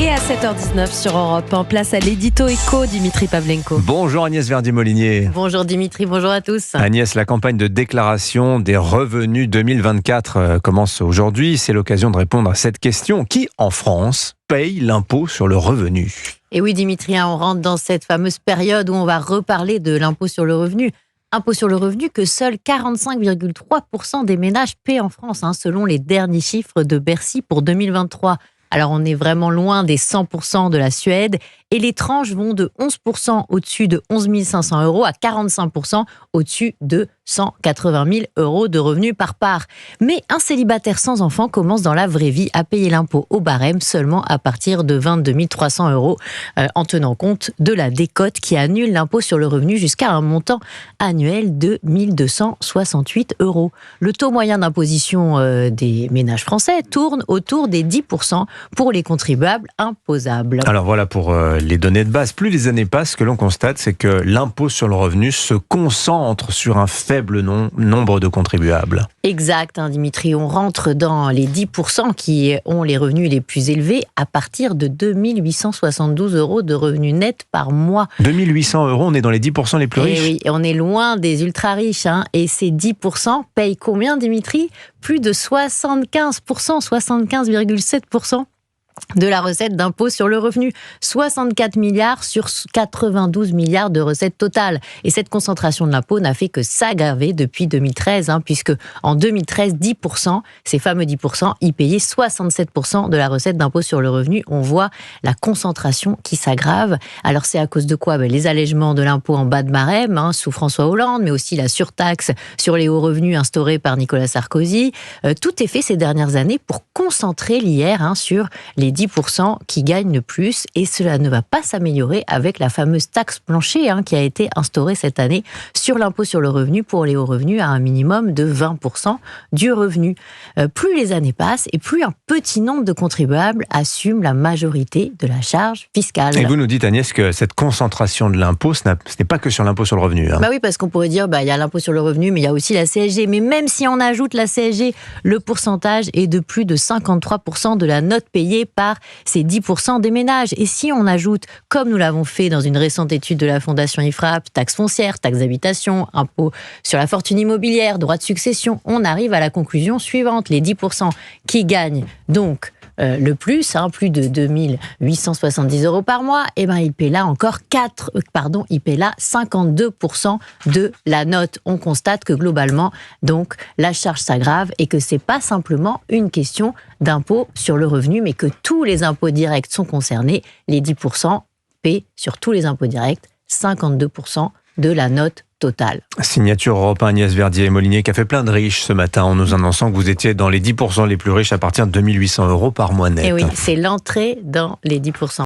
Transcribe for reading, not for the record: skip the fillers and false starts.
Et à 7h19 sur Europe 1, place à l'édito éco, Dimitri Pavlenko. Bonjour Agnès Verdier-Molinier. Bonjour Dimitri, bonjour à tous. Agnès, la campagne de déclaration des revenus 2024 commence aujourd'hui. C'est l'occasion de répondre à cette question. Qui, en France, paye l'impôt sur le revenu ? Et oui Dimitri, on rentre dans cette fameuse période où on va reparler de l'impôt sur le revenu. Impôt sur le revenu que seuls 45,3% des ménages paient en France, selon les derniers chiffres de Bercy pour 2023. Alors on est vraiment loin des 100% de la Suède et les tranches vont de 11% au-dessus de 11 500 euros à 45% au-dessus de 180 000 euros de revenus par part. Mais un célibataire sans enfant commence dans la vraie vie à payer l'impôt au barème seulement à partir de 22 300 euros en tenant compte de la décote qui annule l'impôt sur le revenu jusqu'à un montant annuel de 1 268 euros. Le taux moyen d'imposition des ménages français tourne autour des 10% pour les contribuables imposables. Alors voilà pour les données de base. Plus les années passent, ce que l'on constate, c'est que l'impôt sur le revenu se concentre sur un faible nombre de contribuables. Exact, Dimitri. On rentre dans les 10% qui ont les revenus les plus élevés à partir de 2 872 euros de revenus nets par mois. 2 800 euros, on est dans les 10% les plus riches. Et oui, et on est loin des ultra riches. Et ces 10% payent combien, Dimitri ? Plus de 75%, 75,7% de la recette d'impôt sur le revenu. 64 milliards sur 92 milliards de recettes totales. Et cette concentration de l'impôt n'a fait que s'aggraver depuis 2013, puisque en 2013, 10%, ces fameux 10%, y payaient 67% de la recette d'impôt sur le revenu. On voit la concentration qui s'aggrave. Alors c'est à cause de quoi ? Les allègements de l'impôt en bas de barème, sous François Hollande, mais aussi la surtaxe sur les hauts revenus instaurée par Nicolas Sarkozy. Tout est fait ces dernières années pour concentrer l'IR sur les 10% qui gagnent le plus, et cela ne va pas s'améliorer avec la fameuse taxe plancher qui a été instaurée cette année sur l'impôt sur le revenu pour les hauts revenus à un minimum de 20% du revenu. Plus les années passent et plus un petit nombre de contribuables assument la majorité de la charge fiscale. Et vous nous dites, Agnès, que cette concentration de l'impôt, ce n'est pas que sur l'impôt sur le revenu. Oui, parce qu'on pourrait dire, il y a l'impôt sur le revenu, mais il y a aussi la CSG. Mais même si on ajoute la CSG, le pourcentage est de plus de 53% de la note payée par ces 10% des ménages. Et si on ajoute, comme nous l'avons fait dans une récente étude de la Fondation IFRAP, taxe foncière, taxe d'habitation, impôt sur la fortune immobilière, droit de succession, on arrive à la conclusion suivante. Les 10% qui gagnent donc le plus, plus de 2 870 euros par mois, il paie là encore 52% de la note. On constate que globalement, donc, la charge s'aggrave et que c'est pas simplement une question d'impôt sur le revenu, mais que tous les impôts directs sont concernés. Les 10% paient sur tous les impôts directs 52% de la note totale. Signature Europe 1, Agnès Verdier-Molinier, qui a fait plein de riches ce matin en nous annonçant que vous étiez dans les 10% les plus riches à partir de 2 800 euros par mois net. Et oui, c'est l'entrée dans les 10%.